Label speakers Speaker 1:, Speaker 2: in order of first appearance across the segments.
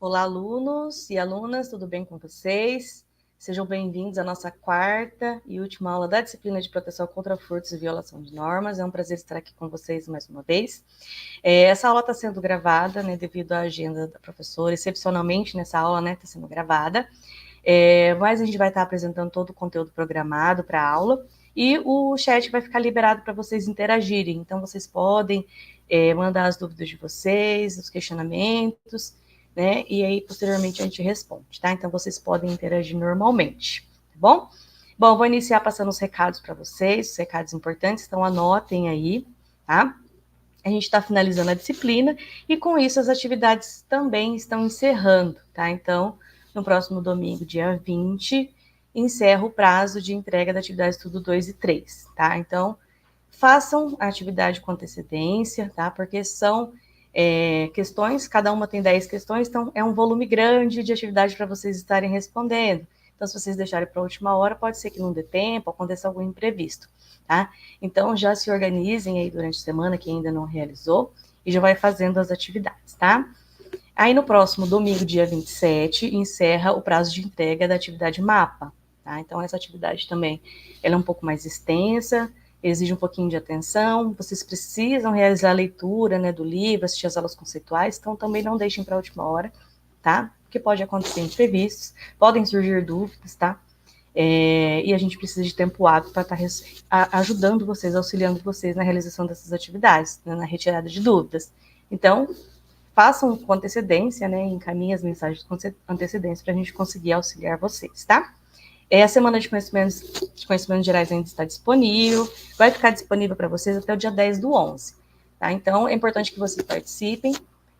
Speaker 1: Olá, alunos e alunas, tudo bem com vocês? Sejam bem-vindos à nossa quarta e última aula da disciplina de proteção contra furtos e violação de normas. É um prazer estar aqui com vocês mais uma vez. Essa aula está sendo gravada, né, devido à agenda da professora, excepcionalmente nessa aula, né, está sendo gravada. Mas a gente vai estar apresentando todo o conteúdo programado para a aula e o chat vai ficar liberado para vocês interagirem. Então, vocês podem mandar as dúvidas de vocês, os questionamentos, né? E aí, posteriormente, a gente responde, tá? Então, vocês podem interagir normalmente, tá bom? Bom, vou iniciar passando os recados para vocês, os recados importantes, então anotem aí, tá? A gente está finalizando a disciplina e, com isso, as atividades também estão encerrando, tá? Então, no próximo domingo, dia 20, encerra o prazo de entrega da atividade estudo 2 e 3, tá? Então, façam a atividade com antecedência, tá? Porque são questões, cada uma tem 10 questões, então é um volume grande de atividade para vocês estarem respondendo. Então, se vocês deixarem para a última hora, pode ser que não dê tempo, aconteça algum imprevisto, tá? Então, já se organizem aí durante a semana, quem ainda não realizou, e já vai fazendo as atividades, tá? Aí, no próximo domingo, dia 27, encerra o prazo de entrega da atividade mapa, tá? Então, essa atividade também, ela é um pouco mais extensa, exige um pouquinho de atenção, vocês precisam realizar a leitura, né, do livro, assistir as aulas conceituais, então também não deixem para a última hora, tá? Porque pode acontecer imprevistos, podem surgir dúvidas, tá? E a gente precisa de tempo hábil para estar ajudando vocês, auxiliando vocês na realização dessas atividades, né, na retirada de dúvidas. Então, façam com antecedência, né, encaminhem as mensagens com antecedência para a gente conseguir auxiliar vocês, tá? A semana de conhecimentos gerais ainda está disponível, vai ficar disponível para vocês até o dia 10/11, tá? Então, é importante que vocês participem,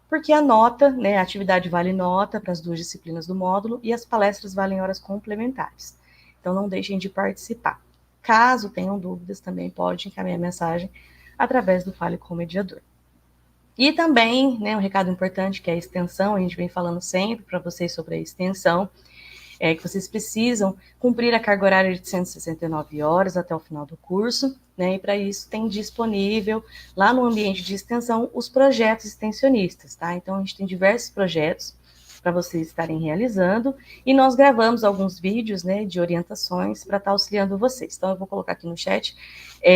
Speaker 1: porque a nota, né, a atividade vale nota para as 2 disciplinas do módulo e as palestras valem horas complementares. Então, não deixem de participar. Caso tenham dúvidas, também pode encaminhar mensagem através do Fale com o Mediador. E também, né, um recado importante, que é a extensão, a gente vem falando sempre para vocês sobre a extensão, que vocês precisam cumprir a carga horária de 169 horas até o final do curso, né, e para isso tem disponível lá no ambiente de extensão os projetos extensionistas, tá? Então, a gente tem diversos projetos para vocês estarem realizando, e nós gravamos alguns vídeos, né, de orientações para estar auxiliando vocês. Então, eu vou colocar aqui no chat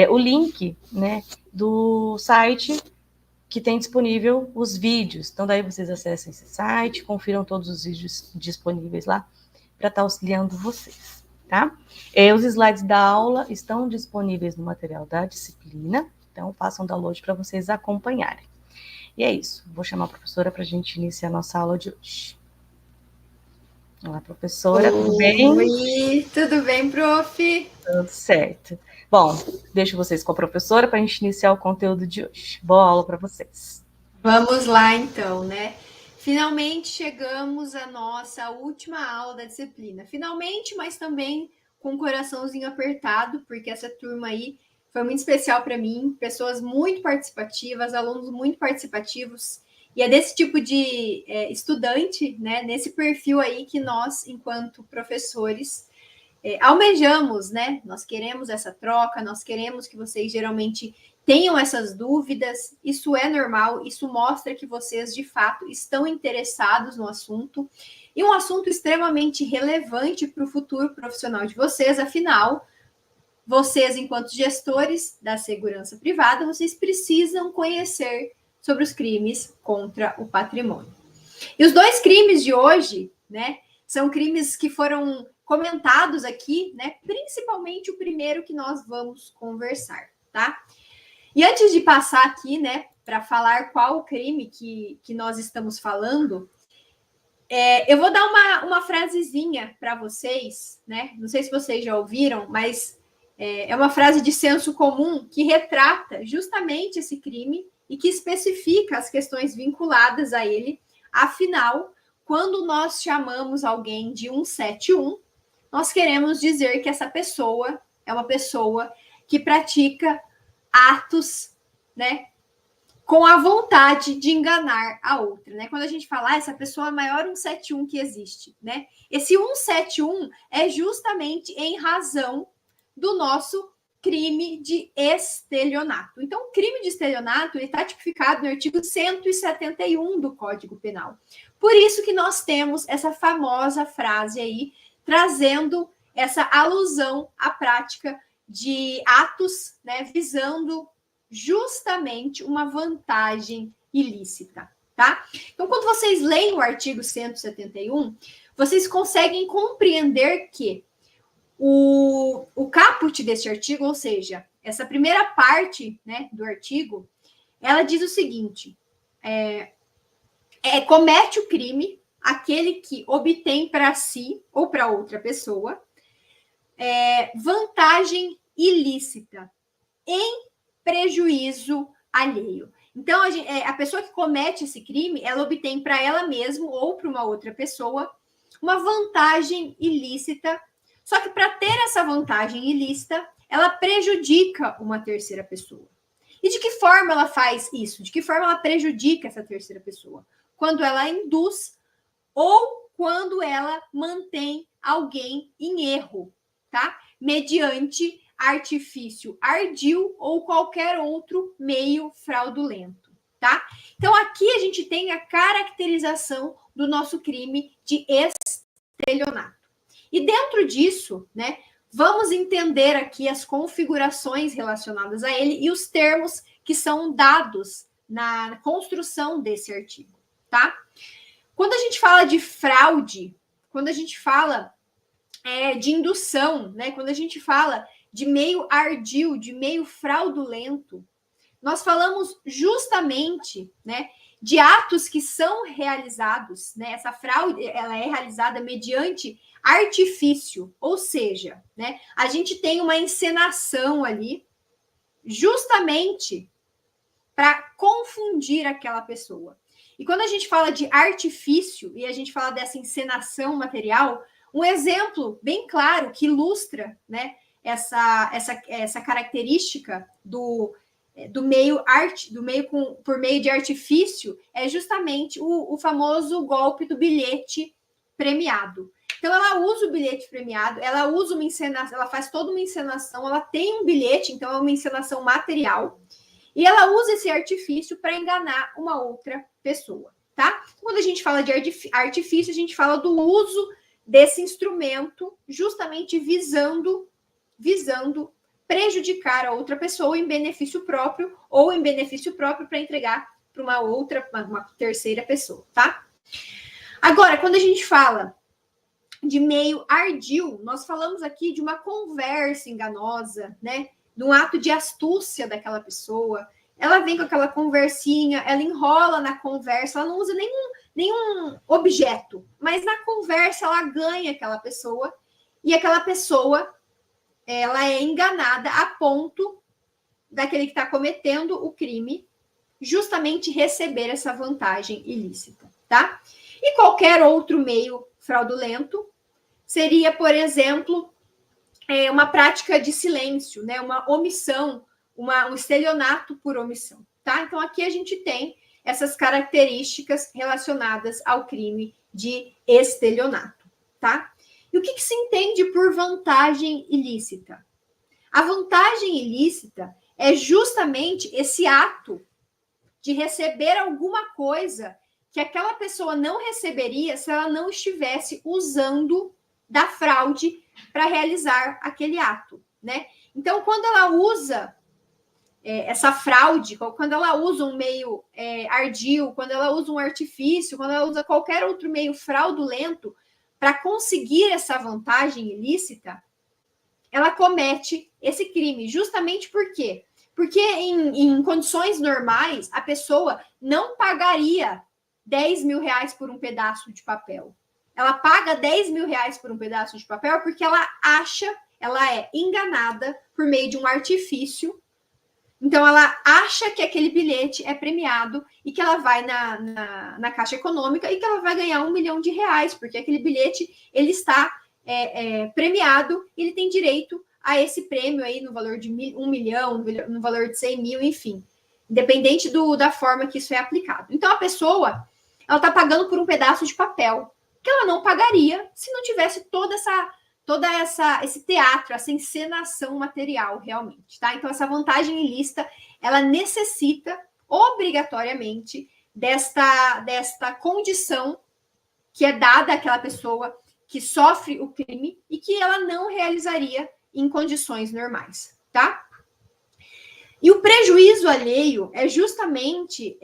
Speaker 1: o link, né, do site que tem disponível os vídeos. Então, daí vocês acessem esse site, confiram todos os vídeos disponíveis lá, para estar auxiliando vocês, tá? Os slides da aula estão disponíveis no material da disciplina, então façam download para vocês acompanharem. E é isso, vou chamar a professora para a gente iniciar a nossa aula de hoje. Olá, professora, tudo bem?
Speaker 2: Oi, tudo bem, prof?
Speaker 1: Tudo certo. Bom, deixo vocês com a professora para a gente iniciar o conteúdo de hoje. Boa aula para vocês.
Speaker 2: Vamos lá, então, né? Finalmente chegamos à nossa última aula da disciplina. Finalmente, mas também com o coraçãozinho apertado, porque essa turma aí foi muito especial para mim. Pessoas muito participativas, alunos muito participativos. E é desse tipo de estudante, né? Nesse perfil aí que nós, enquanto professores, almejamos, né? Nós queremos essa troca, nós queremos que vocês geralmente tenham essas dúvidas. Isso é normal, isso mostra que vocês de fato estão interessados no assunto, e um assunto extremamente relevante para o futuro profissional de vocês. Afinal, vocês, enquanto gestores da segurança privada, vocês precisam conhecer sobre os crimes contra o patrimônio. E os 2 crimes de hoje, né, são crimes que foram comentados aqui, né, principalmente o primeiro que nós vamos conversar, tá? E antes de passar aqui, né, para falar qual o crime que nós estamos falando, eu vou dar uma frasezinha para vocês, né? Não sei se vocês já ouviram, mas é uma frase de senso comum que retrata justamente esse crime e que especifica as questões vinculadas a ele. Afinal, quando nós chamamos alguém de 171, nós queremos dizer que essa pessoa é uma pessoa que pratica atos, né, com a vontade de enganar a outra, né? Quando a gente fala, essa pessoa é a maior 171 que existe, né? Esse 171 é justamente em razão do nosso crime de estelionato. Então, o crime de estelionato está tipificado no artigo 171 do Código Penal. Por isso que nós temos essa famosa frase aí, trazendo essa alusão à prática de atos, né, visando justamente uma vantagem ilícita, tá? Então, quando vocês leem o artigo 171, vocês conseguem compreender que o caput desse artigo, ou seja, essa primeira parte, né, do artigo, ela diz o seguinte: comete o crime aquele que obtém para si ou para outra pessoa vantagem ilícita em prejuízo alheio. Então, a pessoa que comete esse crime, ela obtém para ela mesma ou para uma outra pessoa uma vantagem ilícita. Só que para ter essa vantagem ilícita, ela prejudica uma terceira pessoa. E de que forma ela faz isso? De que forma ela prejudica essa terceira pessoa? Quando ela induz ou quando ela mantém alguém em erro, tá? Mediante artifício ardil ou qualquer outro meio fraudulento, tá? Então, aqui a gente tem a caracterização do nosso crime de estelionato. E dentro disso, né, vamos entender aqui as configurações relacionadas a ele e os termos que são dados na construção desse artigo, tá? Quando a gente fala de fraude, quando a gente fala de indução, né, quando a gente fala de meio ardil, de meio fraudulento, nós falamos justamente, né, de atos que são realizados, né? Essa fraude, ela é realizada mediante artifício, ou seja, né, a gente tem uma encenação ali justamente para confundir aquela pessoa. E quando a gente fala de artifício e a gente fala dessa encenação material, um exemplo bem claro que ilustra, né, essa característica do meio por meio de artifício é justamente o famoso golpe do bilhete premiado. Então, ela usa o bilhete premiado, ela usa uma encenação, ela faz toda uma encenação, ela tem um bilhete, então é uma encenação material, e ela usa esse artifício para enganar uma outra pessoa, tá? Quando a gente fala de artifício, a gente fala do uso desse instrumento justamente visando prejudicar a outra pessoa em benefício próprio ou em benefício próprio para entregar para uma terceira pessoa, tá? Agora, quando a gente fala de meio ardil, nós falamos aqui de uma conversa enganosa, né? De um ato de astúcia daquela pessoa. Ela vem com aquela conversinha, ela enrola na conversa, ela não usa nenhum objeto, mas na conversa ela ganha aquela pessoa e aquela pessoa ela é enganada a ponto daquele que está cometendo o crime justamente receber essa vantagem ilícita, tá? E qualquer outro meio fraudulento seria, por exemplo, uma prática de silêncio, né? Uma omissão, um estelionato por omissão, tá? Então, aqui a gente tem essas características relacionadas ao crime de estelionato, tá? E o que se entende por vantagem ilícita? A vantagem ilícita é justamente esse ato de receber alguma coisa que aquela pessoa não receberia se ela não estivesse usando da fraude para realizar aquele ato, né? Então, quando ela usa essa fraude, quando ela usa um meio ardil, quando ela usa um artifício, quando ela usa qualquer outro meio fraudulento para conseguir essa vantagem ilícita, ela comete esse crime. Justamente por quê? Porque em condições normais, a pessoa não pagaria 10 mil reais por um pedaço de papel. Ela paga 10 mil reais por um pedaço de papel porque ela é enganada por meio de um artifício. Então, ela acha que aquele bilhete é premiado e que ela vai na Caixa Econômica e que ela vai ganhar 1 milhão de reais, porque aquele bilhete ele está premiado e ele tem direito a esse prêmio aí no valor de 1 milhão, no valor de 100 mil, enfim, independente da forma que isso é aplicado. Então, a pessoa ela está pagando por um pedaço de papel que ela não pagaria se não tivesse toda todo esse teatro, essa encenação material, realmente, tá? Então, essa vantagem ilícita, ela necessita, obrigatoriamente, desta condição que é dada àquela pessoa que sofre o crime e que ela não realizaria em condições normais, tá? E o prejuízo alheio é justamente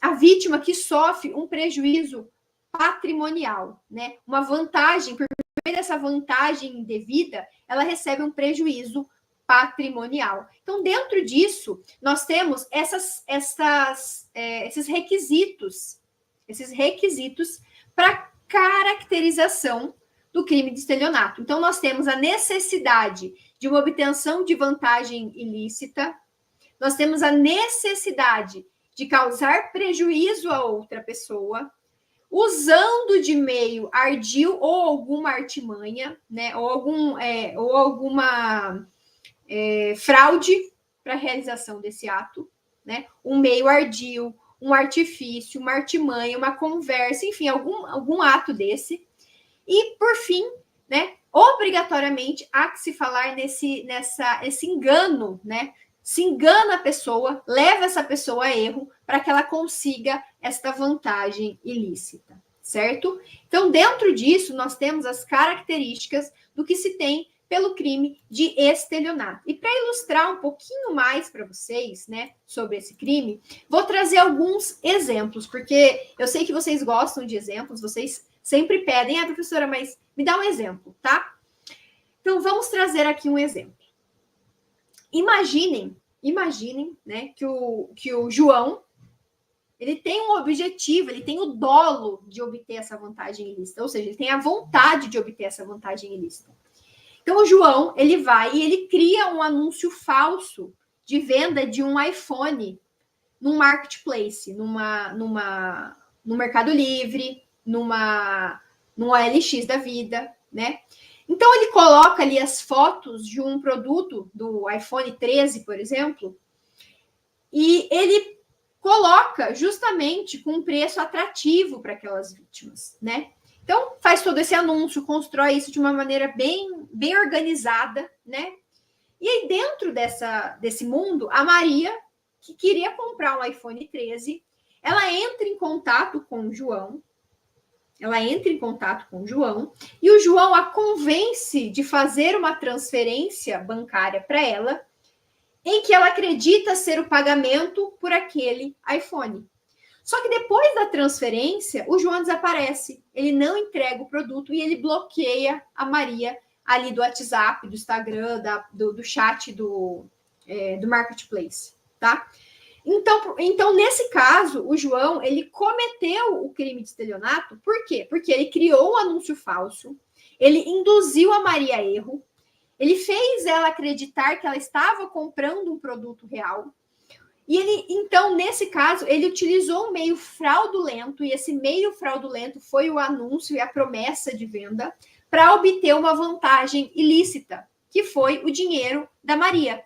Speaker 2: a vítima que sofre um prejuízo patrimonial, né? Uma vantagem, por meio dessa vantagem indevida, ela recebe um prejuízo patrimonial. Então, dentro disso, nós temos esses requisitos para caracterização do crime de estelionato. Então, nós temos a necessidade de uma obtenção de vantagem ilícita, nós temos a necessidade de causar prejuízo a outra pessoa, usando de meio ardil ou alguma artimanha, né, ou alguma fraude para a realização desse ato, né, um meio ardil, um artifício, uma artimanha, uma conversa, enfim, algum ato desse. E, por fim, né, obrigatoriamente há que se falar nesse engano, né? Se engana a pessoa, leva essa pessoa a erro para que ela consiga esta vantagem ilícita, certo? Então, dentro disso, nós temos as características do que se tem pelo crime de estelionato. E para ilustrar um pouquinho mais para vocês, né, sobre esse crime, vou trazer alguns exemplos, porque eu sei que vocês gostam de exemplos, vocês sempre pedem, professora, mas me dá um exemplo, tá? Então, vamos trazer aqui um exemplo. Imaginem, né, que o João, ele tem um objetivo, ele tem o dolo de obter essa vantagem ilícita, ou seja, ele tem a vontade de obter essa vantagem ilícita. Então, o João, ele vai e ele cria um anúncio falso de venda de um iPhone num marketplace, no Mercado Livre, numa OLX da vida, né? Então, ele coloca ali as fotos de um produto do iPhone 13, por exemplo, e ele coloca justamente com um preço atrativo para aquelas vítimas, né? Então, faz todo esse anúncio, constrói isso de uma maneira bem organizada, né? E aí, dentro desse mundo, a Maria, que queria comprar um iPhone 13, ela entra em contato com o João, e o João a convence de fazer uma transferência bancária para ela, em que ela acredita ser o pagamento por aquele iPhone. Só que depois da transferência, o João desaparece, ele não entrega o produto e ele bloqueia a Maria ali do WhatsApp, do Instagram, do chat do Marketplace, tá? Então, nesse caso, o João, ele cometeu o crime de estelionato, por quê? Porque ele criou um anúncio falso, ele induziu a Maria a erro, ele fez ela acreditar que ela estava comprando um produto real, e então, nesse caso, ele utilizou um meio fraudulento, e esse meio fraudulento foi o anúncio e a promessa de venda para obter uma vantagem ilícita, que foi o dinheiro da Maria.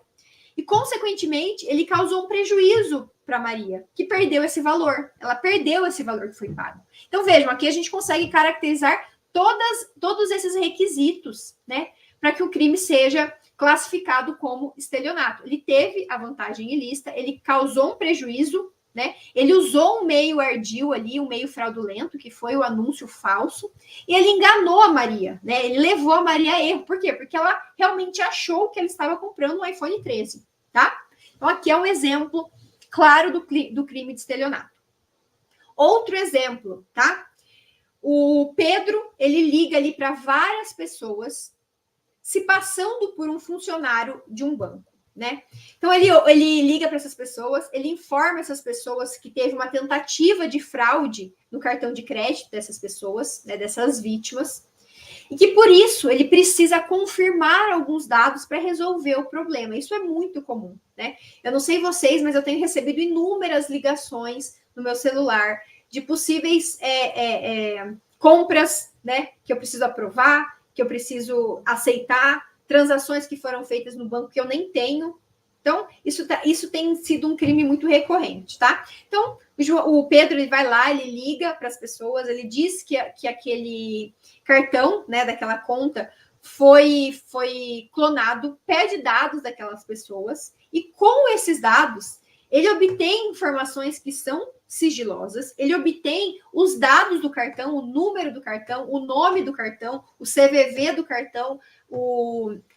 Speaker 2: E, consequentemente, ele causou um prejuízo para Maria, que perdeu esse valor. Ela perdeu esse valor que foi pago. Então, vejam, aqui a gente consegue caracterizar todos esses requisitos, né, para que o crime seja classificado como estelionato. Ele teve a vantagem ilícita, ele causou um prejuízo, né? Ele usou um meio ardil ali, um meio fraudulento, que foi o anúncio falso, e ele enganou a Maria, né? Ele levou a Maria a erro. Por quê? Porque ela realmente achou que ela estava comprando um iPhone 13, tá? Então, aqui é um exemplo claro do crime de estelionato. Outro exemplo, tá? O Pedro, ele liga ali para várias pessoas, se passando por um funcionário de um banco, né? Então, ele liga para essas pessoas, ele informa essas pessoas que teve uma tentativa de fraude no cartão de crédito dessas pessoas, né, dessas vítimas, e que, por isso, ele precisa confirmar alguns dados para resolver o problema. Isso é muito comum, né? Eu não sei vocês, mas eu tenho recebido inúmeras ligações no meu celular de possíveis compras, né, que eu preciso aprovar, que eu preciso aceitar, transações que foram feitas no banco que eu nem tenho. Então, isso tem sido um crime muito recorrente, tá? Então, o Pedro, ele vai lá, ele liga para as pessoas, ele diz que aquele cartão, né, daquela conta, foi clonado, pede dados daquelas pessoas, e com esses dados, ele obtém informações que são sigilosas, ele obtém os dados do cartão, o número do cartão, o nome do cartão, o CVV do cartão,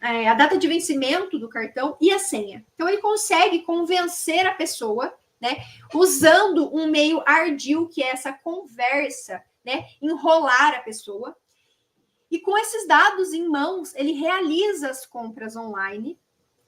Speaker 2: a data de vencimento do cartão e a senha. Então, ele consegue convencer a pessoa, né, usando um meio ardil, que é essa conversa, né, enrolar a pessoa. E com esses dados em mãos, ele realiza as compras online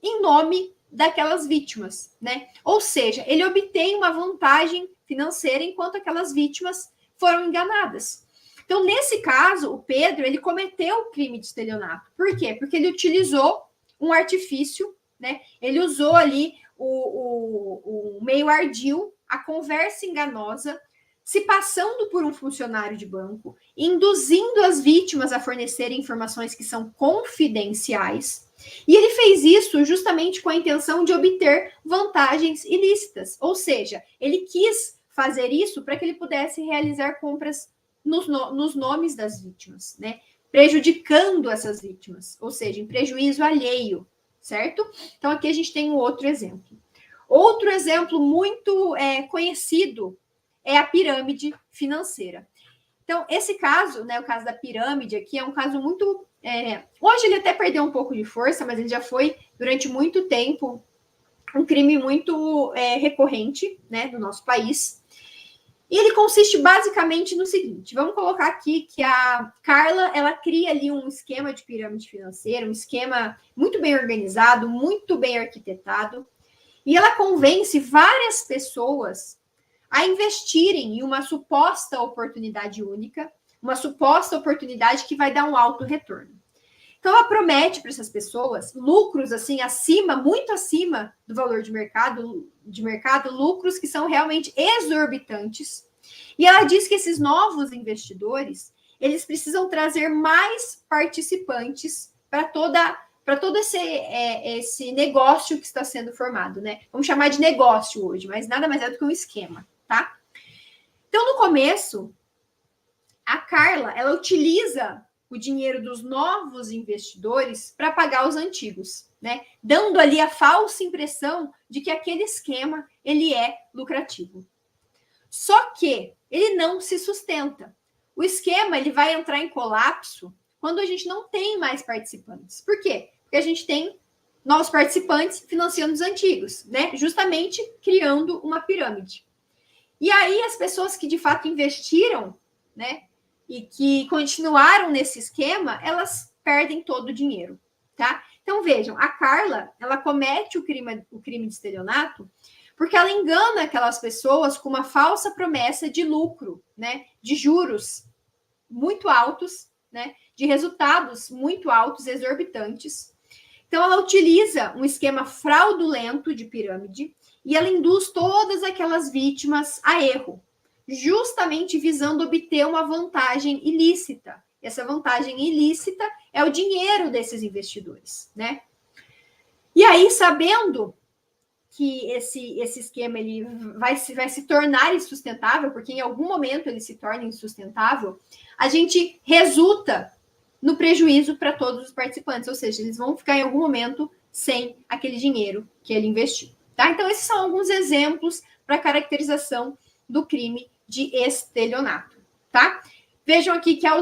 Speaker 2: em nome daquelas vítimas, né? Ou seja, ele obtém uma vantagem financeira enquanto aquelas vítimas foram enganadas. Então, nesse caso, o Pedro, ele cometeu o crime de estelionato. Por quê? Porque ele utilizou um artifício, né? Ele usou ali o meio ardil, a conversa enganosa, se passando por um funcionário de banco, induzindo as vítimas a fornecerem informações que são confidenciais. E ele fez isso justamente com a intenção de obter vantagens ilícitas. Ou seja, ele quis fazer isso para que ele pudesse realizar compras nos nomes das vítimas, né? Prejudicando essas vítimas, ou seja, em prejuízo alheio, certo? Então, aqui a gente tem um outro exemplo. Outro exemplo muito conhecido é a pirâmide financeira. Então, esse caso, né, o caso da pirâmide aqui, é um caso muito... hoje ele até perdeu um pouco de força, mas ele já foi, durante muito tempo, um crime muito recorrente, né, do nosso país. E ele consiste basicamente no seguinte, vamos colocar aqui que a Carla, ela cria ali um esquema de pirâmide financeira, um esquema muito bem organizado, muito bem arquitetado, e ela convence várias pessoas a investirem em uma suposta oportunidade única, uma suposta oportunidade que vai dar um alto retorno. Então, ela promete para essas pessoas lucros assim acima, muito acima do valor de mercado, lucros que são realmente exorbitantes. E ela diz que esses novos investidores, eles precisam trazer mais participantes para todo esse negócio que está sendo formado, né? Vamos chamar de negócio hoje, mas nada mais é do que um esquema, tá? Então, no começo, a Carla, ela utiliza o dinheiro dos novos investidores para pagar os antigos, né? Dando ali a falsa impressão de que aquele esquema, ele é lucrativo. Só que ele não se sustenta. O esquema, ele vai entrar em colapso quando a gente não tem mais participantes. Por quê? Porque a gente tem novos participantes financiando os antigos, né? Justamente criando uma pirâmide. E aí as pessoas que de fato investiram, né, e que continuaram nesse esquema, elas perdem todo o dinheiro, tá? Então vejam, a Carla, ela comete o crime de estelionato porque ela engana aquelas pessoas com uma falsa promessa de lucro, né, de juros muito altos, né, de resultados muito altos, exorbitantes. Então ela utiliza um esquema fraudulento de pirâmide e ela induz todas aquelas vítimas a erro, justamente visando obter uma vantagem ilícita. Essa vantagem ilícita é o dinheiro desses investidores, né? E aí, sabendo que esse esquema ele vai se tornar insustentável, porque em algum momento ele se torna insustentável, a gente resulta no prejuízo para todos os participantes, ou seja, eles vão ficar em algum momento sem aquele dinheiro que ele investiu. Tá? Então, esses são alguns exemplos para caracterização do crime de estelionato. Tá? Vejam aqui que a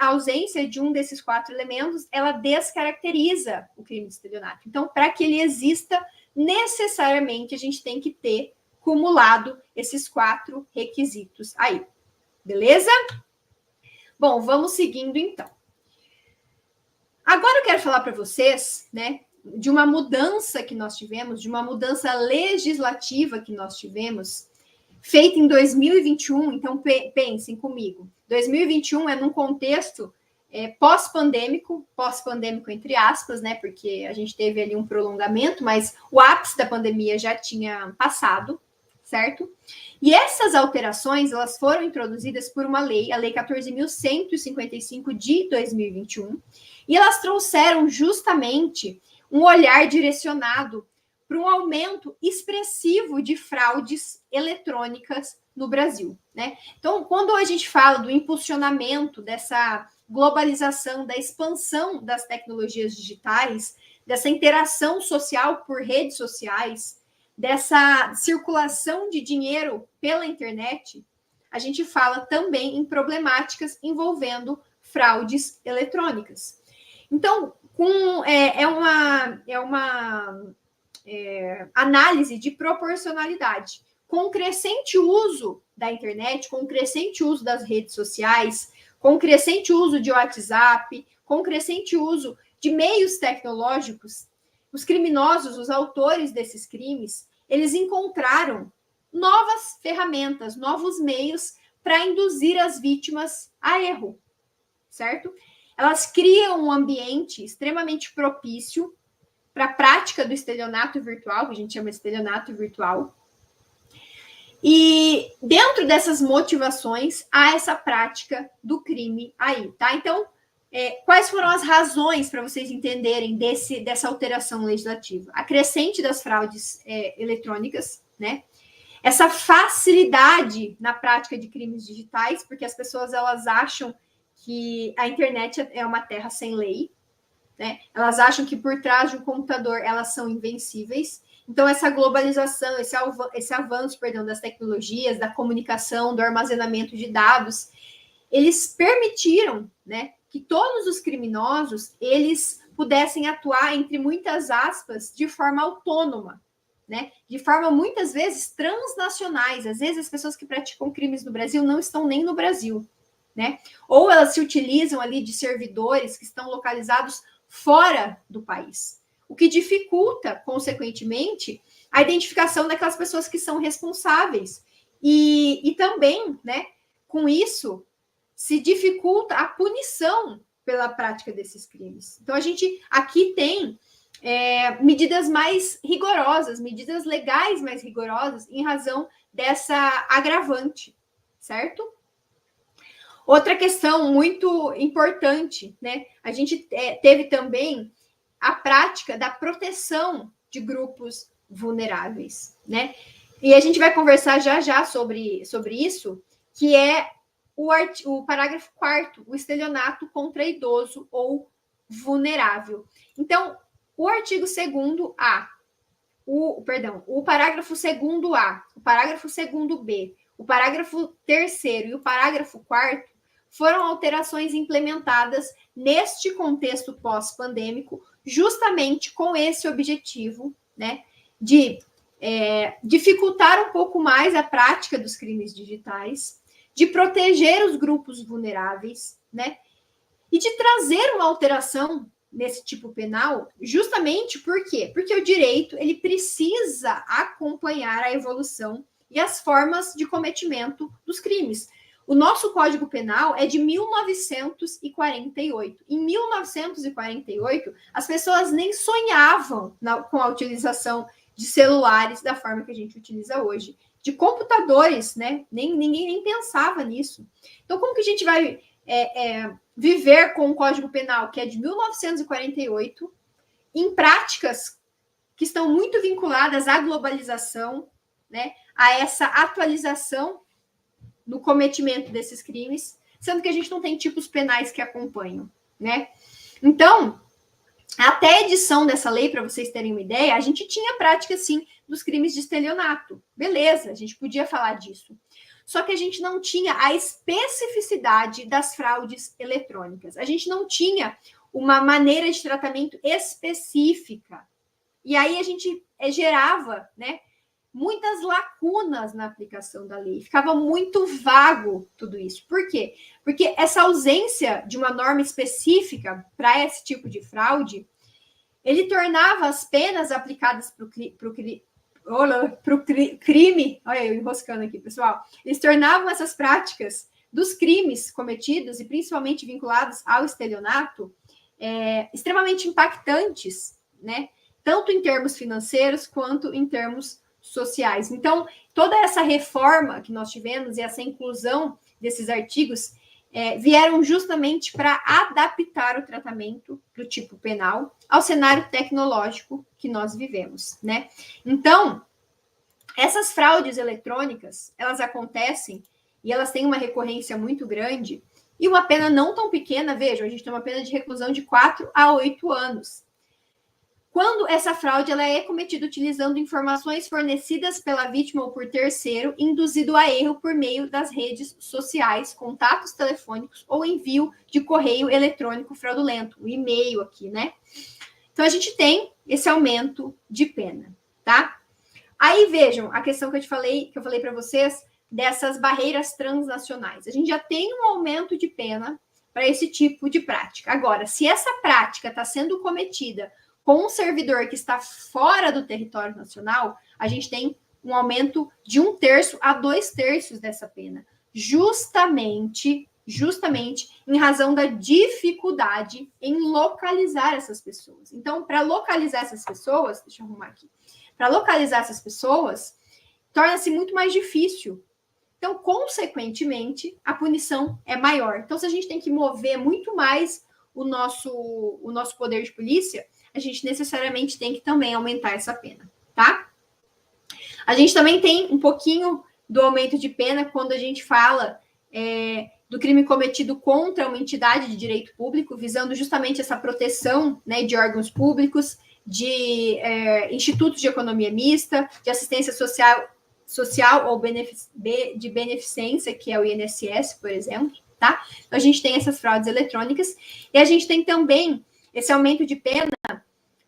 Speaker 2: ausência de um desses 4 elementos, ela descaracteriza o crime de estelionato. Então, para que ele exista, necessariamente a gente tem que ter cumulado esses 4 requisitos aí. Beleza? Bom, vamos seguindo então. Agora eu quero falar para vocês, né, de uma mudança que nós tivemos, de uma mudança legislativa que nós tivemos, feita em 2021. Então, pensem comigo. 2021 é num contexto pós-pandêmico entre aspas, né, porque a gente teve ali um prolongamento, mas o ápice da pandemia já tinha passado, certo? E essas alterações, elas foram introduzidas por uma lei, a Lei 14.155 de 2021, e elas trouxeram justamente um olhar direcionado para um aumento expressivo de fraudes eletrônicas no Brasil, né? Então, quando a gente fala do impulsionamento dessa globalização, da expansão das tecnologias digitais, dessa interação social por redes sociais, dessa circulação de dinheiro pela internet, a gente fala também em problemáticas envolvendo fraudes eletrônicas. Então, é uma análise de proporcionalidade. Com o crescente uso da internet, com o crescente uso das redes sociais, com o crescente uso de WhatsApp, com o crescente uso de meios tecnológicos, os criminosos, os autores desses crimes, eles encontraram novas ferramentas, novos meios para induzir as vítimas a erro, certo? Elas criam um ambiente extremamente propício para a prática do estelionato virtual, que a gente chama de estelionato virtual. E dentro dessas motivações, há essa prática do crime aí, tá? Então, quais foram as razões para vocês entenderem dessa alteração legislativa? A crescente das fraudes eletrônicas, né? Essa facilidade na prática de crimes digitais, porque as pessoas elas acham que a internet é uma terra sem lei, né? Elas acham que por trás de um computador elas são invencíveis. Então, essa globalização, esse avanço, das tecnologias, da comunicação, do armazenamento de dados, eles permitiram, né, que todos os criminosos eles pudessem atuar, entre muitas aspas, de forma autônoma, né? De forma, muitas vezes, transnacionais. Às vezes, as pessoas que praticam crimes no Brasil não estão nem no Brasil, né? Ou elas se utilizam ali de servidores que estão localizados fora do país, o que dificulta, consequentemente, a identificação daquelas pessoas que são responsáveis. E também, né, com isso, se dificulta a punição pela prática desses crimes. Então, a gente aqui tem medidas mais rigorosas, medidas legais mais rigorosas, em razão dessa agravante, certo? Outra questão muito importante, né? A gente teve também a prática da proteção de grupos vulneráveis, né? E a gente vai conversar já sobre isso, que é o parágrafo 4º, o estelionato contra idoso ou vulnerável. Então, o artigo 2º-A, o parágrafo 2º-A, o parágrafo 2º-B, o parágrafo 3º e o parágrafo 4º foram alterações implementadas neste contexto pós-pandêmico, justamente com esse objetivo, né, de dificultar um pouco mais a prática dos crimes digitais, de proteger os grupos vulneráveis, né, e de trazer uma alteração nesse tipo penal, justamente por quê? Porque o direito ele precisa acompanhar a evolução e as formas de cometimento dos crimes. O nosso Código Penal é de 1948. Em 1948, as pessoas nem sonhavam com a utilização de celulares da forma que a gente utiliza hoje, de computadores, né? Ninguém nem pensava nisso. Então, como que a gente vai viver com o Código Penal, que é de 1948, em práticas que estão muito vinculadas à globalização, né? A essa atualização no cometimento desses crimes, sendo que a gente não tem tipos penais que acompanham, né? Então, até a edição dessa lei, para vocês terem uma ideia, a gente tinha prática, sim, dos crimes de estelionato. Beleza, a gente podia falar disso. Só que a gente não tinha a especificidade das fraudes eletrônicas. A gente não tinha uma maneira de tratamento específica. E aí a gente gerava, né, muitas lacunas na aplicação da lei. Ficava muito vago tudo isso. Por quê? Porque essa ausência de uma norma específica para esse tipo de fraude, ele tornava as penas aplicadas para o crime, olha eu enroscando aqui, pessoal, eles tornavam essas práticas dos crimes cometidos, e principalmente vinculados ao estelionato, extremamente impactantes, né? Tanto em termos financeiros, quanto em termos sociais. Então, toda essa reforma que nós tivemos e essa inclusão desses artigos vieram justamente para adaptar o tratamento do tipo penal ao cenário tecnológico que nós vivemos, né? Então, essas fraudes eletrônicas, elas acontecem e elas têm uma recorrência muito grande, E uma pena não tão pequena, vejam, a gente tem uma pena de reclusão de 4 a 8 anos. Quando essa fraude ela é cometida utilizando informações fornecidas pela vítima ou por terceiro, induzido a erro por meio das redes sociais, contatos telefônicos ou envio de correio eletrônico fraudulento, o e-mail aqui, né? Então, a gente tem esse aumento de pena, tá? Aí, vejam, a questão que eu falei para vocês, dessas barreiras transnacionais. A gente já tem um aumento de pena para esse tipo de prática. Agora, se essa prática está sendo cometida com um servidor que está fora do território nacional, a gente tem um aumento de 1/3 a 2/3 dessa pena. Justamente em razão da dificuldade em localizar essas pessoas. Então, para localizar essas pessoas, deixa eu arrumar aqui, para localizar essas pessoas, torna-se muito mais difícil. Então, consequentemente, a punição é maior. Então, se a gente tem que mover muito mais o nosso poder de polícia, a gente necessariamente tem que também aumentar essa pena, tá? A gente também tem um pouquinho do aumento de pena quando a gente fala do crime cometido contra uma entidade de direito público, visando justamente essa proteção, né, de órgãos públicos, de institutos de economia mista, de assistência social ou de beneficência, que é o INSS, por exemplo, tá? Então, a gente tem essas fraudes eletrônicas e a gente tem também esse aumento de pena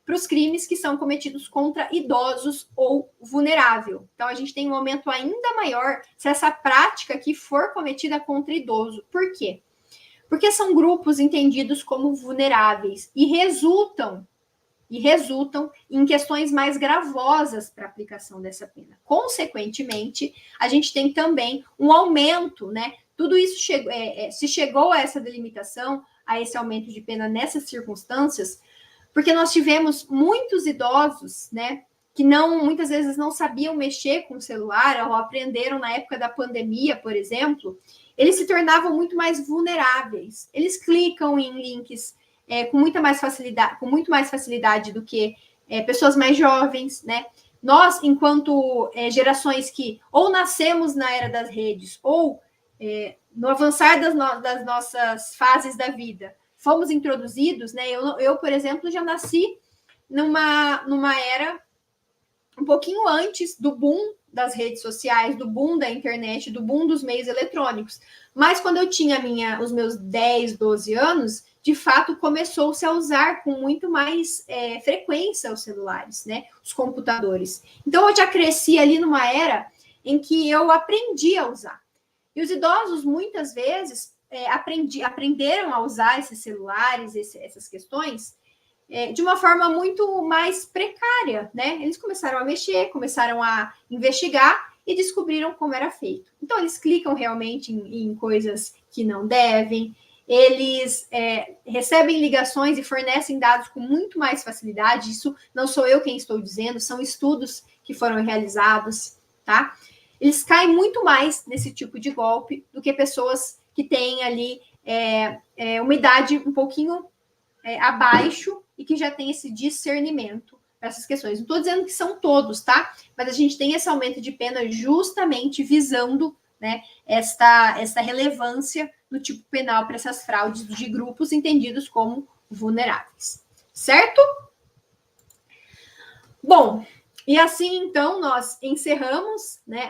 Speaker 2: para os crimes que são cometidos contra idosos ou vulnerável. Então, a gente tem um aumento ainda maior se essa prática aqui for cometida contra idoso. Por quê? Porque são grupos entendidos como vulneráveis e resultam em questões mais gravosas para a aplicação dessa pena. Consequentemente, a gente tem também um aumento, né? Tudo isso se chegou a essa delimitação, a esse aumento de pena nessas circunstâncias, porque nós tivemos muitos idosos, né, que muitas vezes não sabiam mexer com o celular, ou aprenderam na época da pandemia, por exemplo, eles se tornavam muito mais vulneráveis. Eles clicam em links com muito mais facilidade do que pessoas mais jovens, né? Nós, enquanto gerações que ou nascemos na era das redes, ou no avançar das nossas fases da vida, fomos introduzidos, né? Eu, por exemplo, já nasci numa era um pouquinho antes do boom das redes sociais, do boom da internet, do boom dos meios eletrônicos. Mas quando eu tinha os meus 10, 12 anos, de fato, começou-se a usar com muito mais frequência os celulares, né? Os computadores. Então, eu já cresci ali numa era em que eu aprendi a usar. E os idosos, muitas vezes, aprenderam a usar esses celulares, essas questões, de uma forma muito mais precária, né? Eles começaram a mexer, começaram a investigar e descobriram como era feito. Então, eles clicam realmente em coisas que não devem, eles recebem ligações e fornecem dados com muito mais facilidade. Isso não sou eu quem estou dizendo, são estudos que foram realizados, tá? Eles caem muito mais nesse tipo de golpe do que pessoas que têm ali uma idade um pouquinho abaixo e que já tem esse discernimento para essas questões. Não estou dizendo que são todos, tá? Mas a gente tem esse aumento de pena justamente visando, né, essa relevância do tipo penal para essas fraudes de grupos entendidos como vulneráveis. Certo? Bom, e assim, então, nós encerramos, né,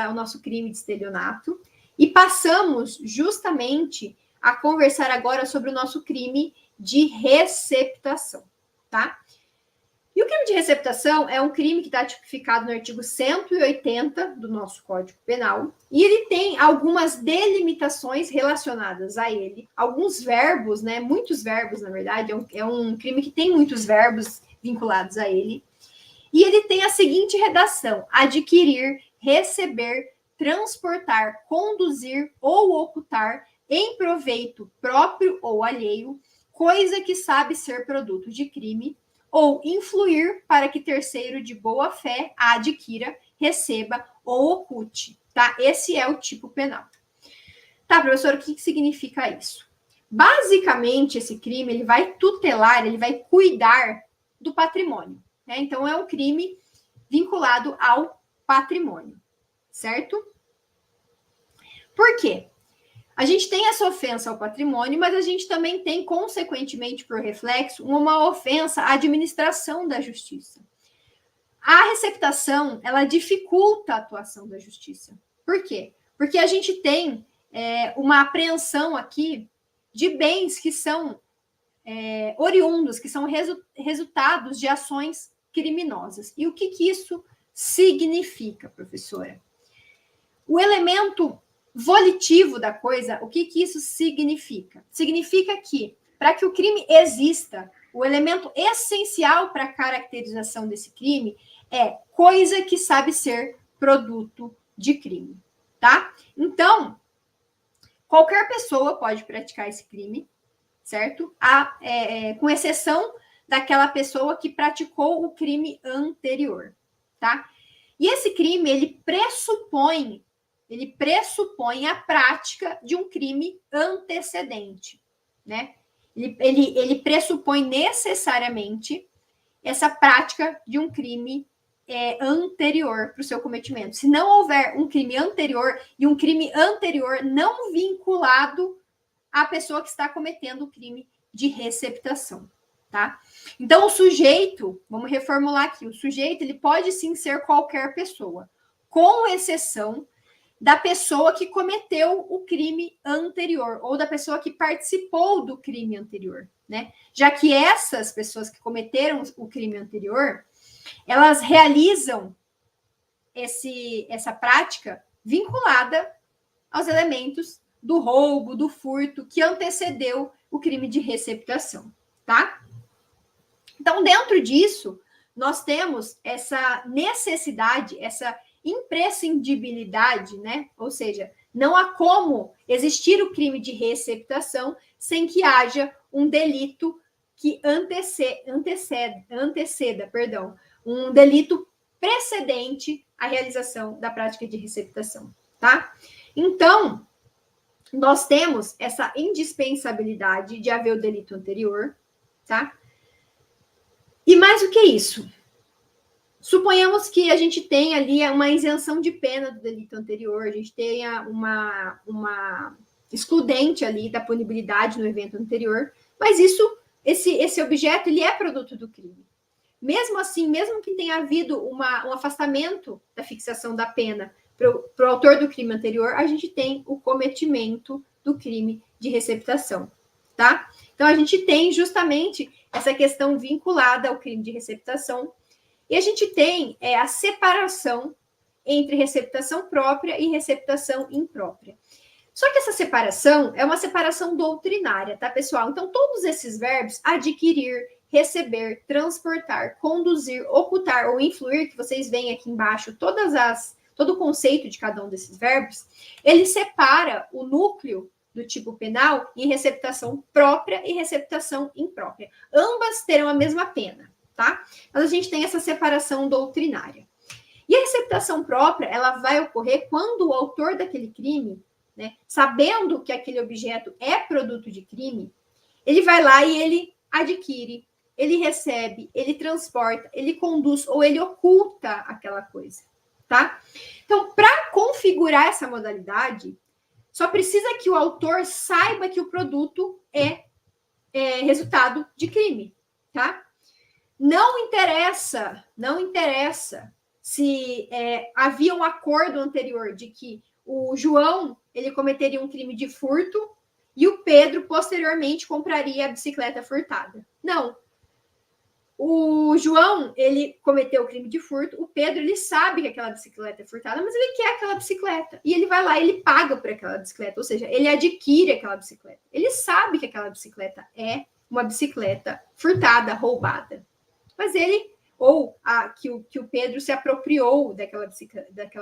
Speaker 2: o nosso crime de estelionato e passamos justamente a conversar agora sobre o nosso crime de receptação, tá? E o crime de receptação é um crime que está tipificado no artigo 180 do nosso Código Penal, e ele tem algumas delimitações relacionadas a ele, alguns verbos, né, muitos verbos, na verdade, é um crime que tem muitos verbos vinculados a ele, e ele tem a seguinte redação: adquirir, receber, transportar, conduzir ou ocultar em proveito próprio ou alheio, coisa que sabe ser produto de crime, ou influir para que terceiro de boa fé a adquira, receba ou oculte, tá? Esse é o tipo penal. Tá, professor, o que significa isso? Basicamente, esse crime, ele vai tutelar, ele vai cuidar do patrimônio, né? Então, é um crime vinculado ao patrimônio, certo? Por quê? A gente tem essa ofensa ao patrimônio, mas a gente também tem, consequentemente, por reflexo, uma ofensa à administração da justiça. A receptação, ela dificulta a atuação da justiça. Por quê? Porque a gente tem uma apreensão aqui de bens que são oriundos, que são resultados de ações criminosas. E o que isso significa, professora? O elemento volitivo da coisa, o que isso significa? Significa que, para que o crime exista, o elemento essencial para a caracterização desse crime é coisa que sabe ser produto de crime, tá? Então, qualquer pessoa pode praticar esse crime, certo? Com exceção daquela pessoa que praticou o crime anterior, tá? E esse crime, ele pressupõe a prática de um crime antecedente, né? Ele pressupõe necessariamente essa prática de um crime anterior para o seu cometimento. Se não houver um crime anterior e um crime anterior não vinculado à pessoa que está cometendo o crime de receptação, tá? Então, o sujeito, vamos reformular aqui, o sujeito, ele pode sim ser qualquer pessoa, com exceção da pessoa que cometeu o crime anterior, ou da pessoa que participou do crime anterior, né? Já que essas pessoas que cometeram o crime anterior, elas realizam essa prática vinculada aos elementos do roubo, do furto, que antecedeu o crime de receptação, tá? Então, dentro disso, nós temos essa necessidade, essa imprescindibilidade, né? Ou seja, não há como existir o crime de receptação sem que haja um delito que anteceda, um delito precedente à realização da prática de receptação, tá? Então, nós temos essa indispensabilidade de haver o delito anterior, tá? E mais do que isso, suponhamos que a gente tenha ali uma isenção de pena do delito anterior, a gente tenha uma excludente ali da punibilidade no evento anterior, mas esse objeto, ele é produto do crime. Mesmo assim, mesmo que tenha havido um afastamento da fixação da pena para o autor do crime anterior, a gente tem o cometimento do crime de receptação, tá? Então, a gente tem justamente essa questão vinculada ao crime de receptação, e a gente tem a separação entre receptação própria e receptação imprópria. Só que essa separação é uma separação doutrinária, tá, pessoal? Então, todos esses verbos, adquirir, receber, transportar, conduzir, ocultar ou influir, que vocês veem aqui embaixo, todo o conceito de cada um desses verbos, ele separa o núcleo do tipo penal em receptação própria e receptação imprópria. Ambas terão a mesma pena, tá? Mas a gente tem essa separação doutrinária. E a receptação própria, ela vai ocorrer quando o autor daquele crime, né, sabendo que aquele objeto é produto de crime, ele vai lá e ele adquire, ele recebe, ele transporta, ele conduz ou ele oculta aquela coisa, tá? Então, para configurar essa modalidade, só precisa que o autor saiba que o produto é resultado de crime, tá? Não interessa se havia um acordo anterior de que o João, ele cometeria um crime de furto e o Pedro, posteriormente, compraria a bicicleta furtada. Não. O João, ele cometeu o crime de furto, o Pedro, ele sabe que aquela bicicleta é furtada, mas ele quer aquela bicicleta. E ele vai lá e ele paga por aquela bicicleta, ou seja, ele adquire aquela bicicleta. Ele sabe que aquela bicicleta é uma bicicleta furtada, roubada. Mas ele, que o Pedro se apropriou daquela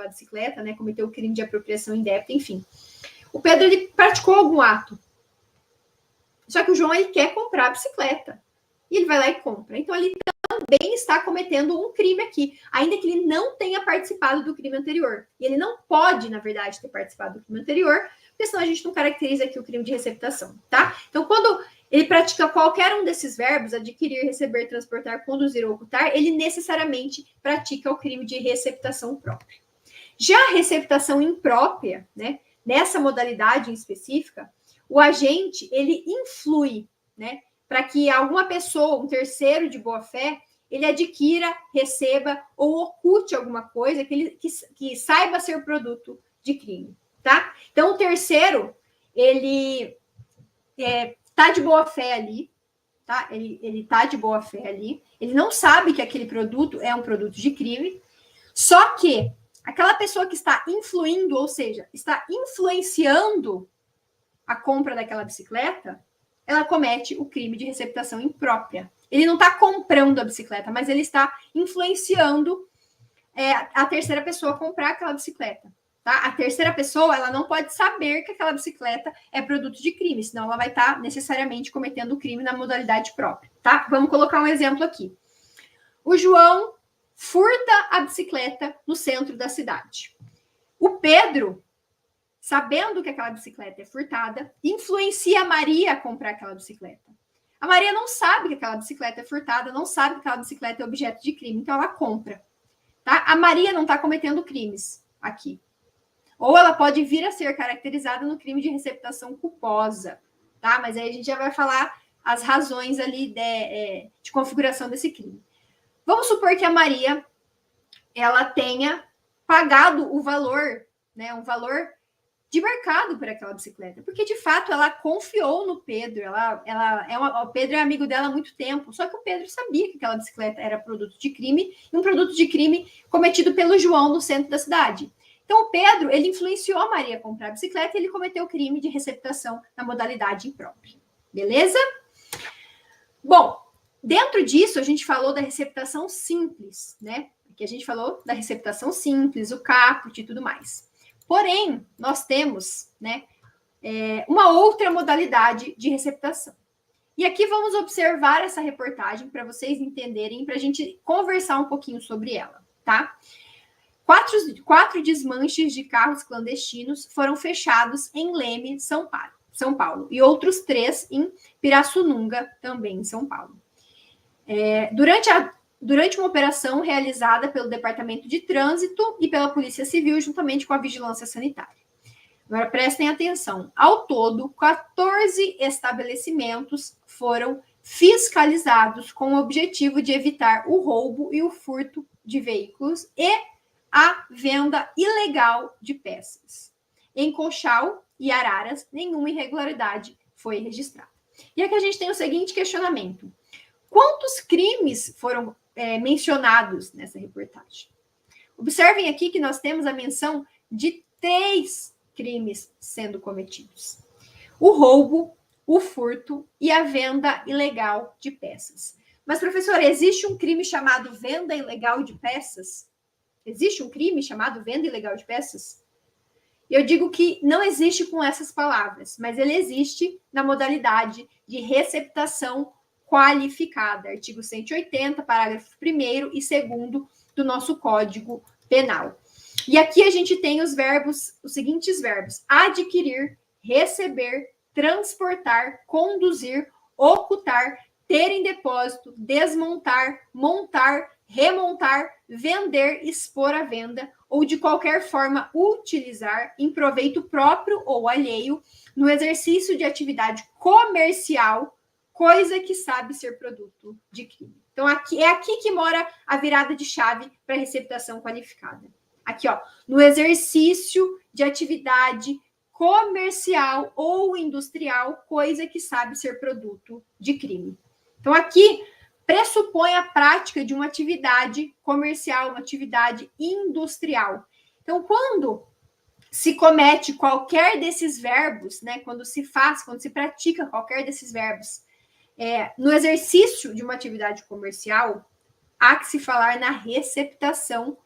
Speaker 2: bicicleta, né, cometeu o crime de apropriação indébita, enfim. O Pedro, ele praticou algum ato. Só que o João, ele quer comprar a bicicleta. E ele vai lá e compra. Então, ele também está cometendo um crime aqui, ainda que ele não tenha participado do crime anterior. E ele não pode, na verdade, ter participado do crime anterior, porque senão a gente não caracteriza aqui o crime de receptação, tá? Então, quando ele pratica qualquer um desses verbos, adquirir, receber, transportar, conduzir ou ocultar, ele necessariamente pratica o crime de receptação própria. Já a receptação imprópria, né, nessa modalidade em específica, o agente, ele influi, né, para que alguma pessoa, um terceiro de boa fé, ele adquira, receba ou oculte alguma coisa que saiba ser produto de crime, tá? Então, o terceiro, ele tá de boa fé ali, tá? Ele tá de boa fé ali, ele não sabe que aquele produto é um produto de crime, só que aquela pessoa que está influindo, ou seja, está influenciando a compra daquela bicicleta, ela comete o crime de receptação imprópria. Ele não está comprando a bicicleta, mas ele está influenciando a terceira pessoa a comprar aquela bicicleta. Tá? A terceira pessoa, ela não pode saber que aquela bicicleta é produto de crime, senão ela vai estar necessariamente cometendo o crime na modalidade própria. Tá? Vamos colocar um exemplo aqui. O João furta a bicicleta no centro da cidade. O Pedro, sabendo que aquela bicicleta é furtada, influencia a Maria a comprar aquela bicicleta. A Maria não sabe que aquela bicicleta é furtada, não sabe que aquela bicicleta é objeto de crime, então ela compra. Tá? A Maria não está cometendo crimes aqui. Ou ela pode vir a ser caracterizada no crime de receptação culposa. Tá? Mas aí a gente já vai falar as razões ali de configuração desse crime. Vamos supor que a Maria ela tenha pagado o valor, né, um valor de mercado por aquela bicicleta, porque de fato ela confiou no Pedro, o Pedro é amigo dela há muito tempo, só que o Pedro sabia que aquela bicicleta era produto de crime, e um produto de crime cometido pelo João no centro da cidade. Então o Pedro, ele influenciou a Maria a comprar a bicicleta e ele cometeu o crime de receptação na modalidade imprópria. Beleza? Bom, dentro disso a gente falou da receptação simples, né? Aqui a gente falou da receptação simples, o caput e tudo mais. Porém, nós temos, né, uma outra modalidade de receptação. E aqui vamos observar essa reportagem para vocês entenderem, para a gente conversar um pouquinho sobre ela, tá? 4 desmanches de carros clandestinos foram fechados em Leme, São Paulo, e outros 3 em Pirassununga, também em São Paulo. Durante uma operação realizada pelo Departamento de Trânsito e pela Polícia Civil, juntamente com a Vigilância Sanitária. Agora, prestem atenção. Ao todo, 14 estabelecimentos foram fiscalizados com o objetivo de evitar o roubo e o furto de veículos e a venda ilegal de peças. Em Conchal e Araras, nenhuma irregularidade foi registrada. E aqui a gente tem o seguinte questionamento. Quantos crimes foram mencionados nessa reportagem? Observem aqui que nós temos a menção de 3 crimes sendo cometidos. O roubo, o furto e a venda ilegal de peças. Mas, professora, existe um crime chamado venda ilegal de peças? Existe um crime chamado venda ilegal de peças? Eu digo que não existe com essas palavras, mas ele existe na modalidade de receptação qualificada, artigo 180, parágrafo 1º e 2º do nosso Código Penal. E aqui a gente tem os seguintes verbos: adquirir, receber, transportar, conduzir, ocultar, ter em depósito, desmontar, montar, remontar, vender, expor à venda ou de qualquer forma utilizar em proveito próprio ou alheio no exercício de atividade comercial, coisa que sabe ser produto de crime. Então, aqui que mora a virada de chave para a receptação qualificada. Aqui, ó, no exercício de atividade comercial ou industrial, coisa que sabe ser produto de crime. Então, aqui pressupõe a prática de uma atividade comercial, uma atividade industrial. Então, quando se comete qualquer desses verbos, né, quando se pratica qualquer desses verbos, no exercício de uma atividade comercial, há que se falar na receptação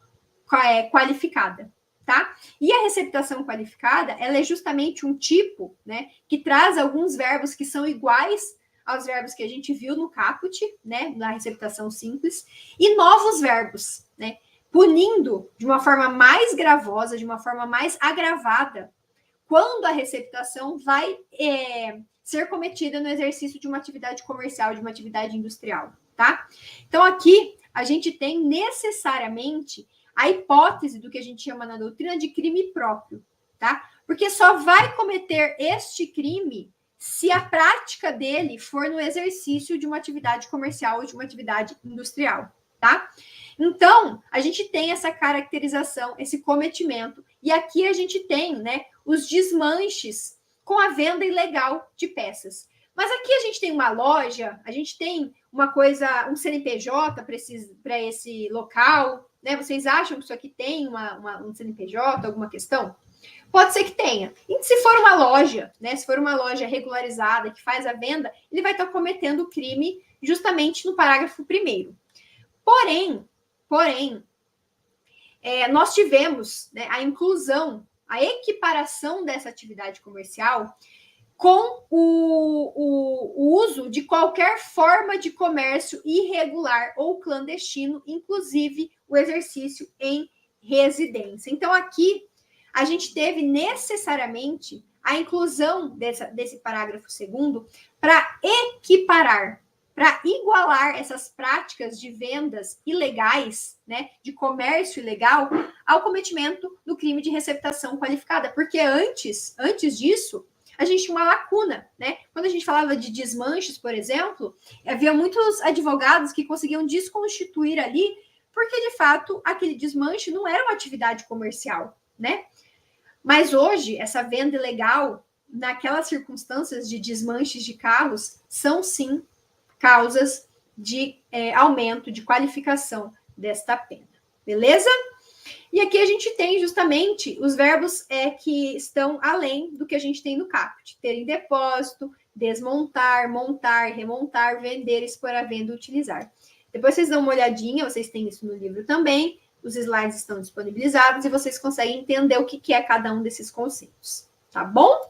Speaker 2: qualificada, tá? E a receptação qualificada, ela é justamente um tipo, né, que traz alguns verbos que são iguais aos verbos que a gente viu no caput, né, na receptação simples, e novos verbos, né, punindo de uma forma mais gravosa, de uma forma mais agravada, quando a receptação vai ser cometida no exercício de uma atividade comercial, de uma atividade industrial, tá? Então, aqui, a gente tem necessariamente a hipótese do que a gente chama na doutrina de crime próprio, tá? Porque só vai cometer este crime se a prática dele for no exercício de uma atividade comercial ou de uma atividade industrial, tá? Então, a gente tem essa caracterização, esse cometimento, e aqui a gente tem, né, os desmanches com a venda ilegal de peças. Mas aqui a gente tem uma loja, a gente tem uma coisa, um CNPJ para esse local, né? Vocês acham que isso aqui tem um CNPJ, alguma questão? Pode ser que tenha. E se for uma loja, né? Se for uma loja regularizada que faz a venda, ele vai estar cometendo o crime justamente no parágrafo 1º. Porém, nós tivemos, né, a inclusão, a equiparação dessa atividade comercial com o uso de qualquer forma de comércio irregular ou clandestino, inclusive o exercício em residência. Então, aqui, a gente teve necessariamente a inclusão desse parágrafo 2º para equiparar, para igualar essas práticas de vendas ilegais, né, de comércio ilegal, ao cometimento do crime de receptação qualificada. Porque antes disso, a gente tinha uma lacuna, né? Quando a gente falava de desmanches, por exemplo, havia muitos advogados que conseguiam desconstituir ali, porque, de fato, aquele desmanche não era uma atividade comercial, né? Mas hoje, essa venda ilegal, naquelas circunstâncias de desmanches de carros, são, sim, causas de aumento de qualificação desta pena. Beleza? E aqui a gente tem justamente os verbos que estão além do que a gente tem no caput. Ter em depósito, desmontar, montar, remontar, vender, expor à venda, utilizar. Depois vocês dão uma olhadinha, vocês têm isso no livro também. Os slides estão disponibilizados e vocês conseguem entender o que é cada um desses conceitos. Tá bom?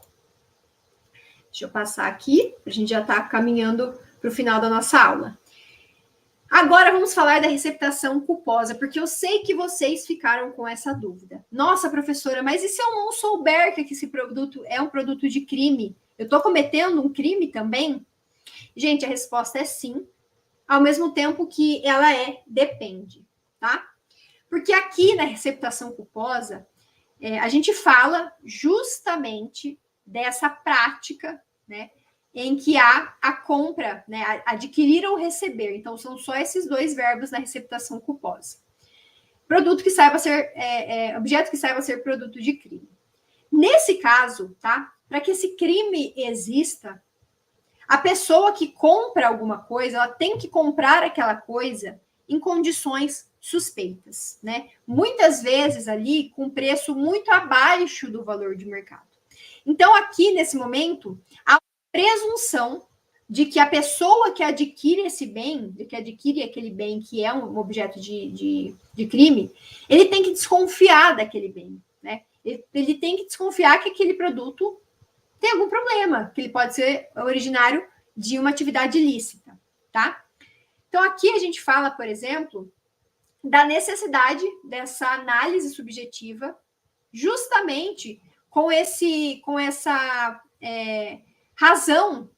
Speaker 2: Deixa eu passar aqui, a gente já está caminhando para o final da nossa aula. Agora vamos falar da receptação culposa, porque eu sei que vocês ficaram com essa dúvida. Nossa, professora, mas e se eu não souber que esse produto é um produto de crime? Eu estou cometendo um crime também? Gente, a resposta é sim, ao mesmo tempo que ela depende, tá? Porque aqui na receptação culposa, a gente fala justamente dessa prática, né, em que há a compra, né, adquirir ou receber. Então, são só esses dois verbos na receptação culposa. Produto que saiba ser, objeto que saiba ser produto de crime. Nesse caso, tá, para que esse crime exista, a pessoa que compra alguma coisa, ela tem que comprar aquela coisa em condições suspeitas, né? Muitas vezes ali com preço muito abaixo do valor de mercado. Então, aqui nesse momento, há presunção de que a pessoa que adquire esse bem, de que adquire aquele bem que é um objeto de crime, ele tem que desconfiar daquele bem, né? Ele tem que desconfiar que aquele produto tem algum problema, que ele pode ser originário de uma atividade ilícita, tá? Então, aqui a gente fala, por exemplo, da necessidade dessa análise subjetiva, justamente com essa razão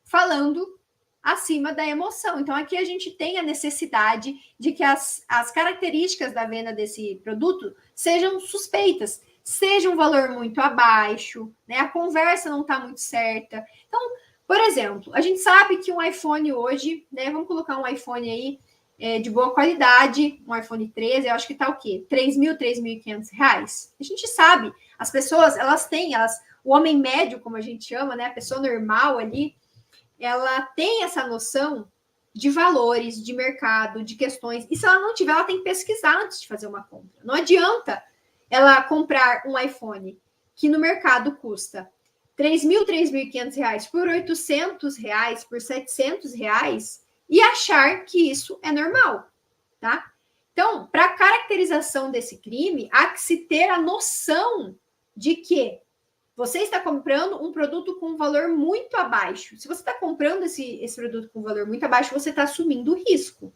Speaker 2: falando acima da emoção. Então, aqui a gente tem a necessidade de que as características da venda desse produto sejam suspeitas, seja um valor muito abaixo, né? A conversa não está muito certa. Então, por exemplo, a gente sabe que um iPhone hoje, né? Vamos colocar um iPhone aí de boa qualidade, um iPhone 13, eu acho que tá o quê? R$3.000, R$3.500. A gente sabe, as pessoas, o homem médio, como a gente chama, né? A pessoa normal ali, ela tem essa noção de valores, de mercado, de questões. E se ela não tiver, ela tem que pesquisar antes de fazer uma compra. Não adianta ela comprar um iPhone que no mercado custa R$3.000, R$3.500 por R$800, por R$700 e achar que isso é normal, tá? Então, para a caracterização desse crime, há que se ter a noção de que você está comprando um produto com um valor muito abaixo. Se você está comprando esse produto com um valor muito abaixo, você está assumindo o risco.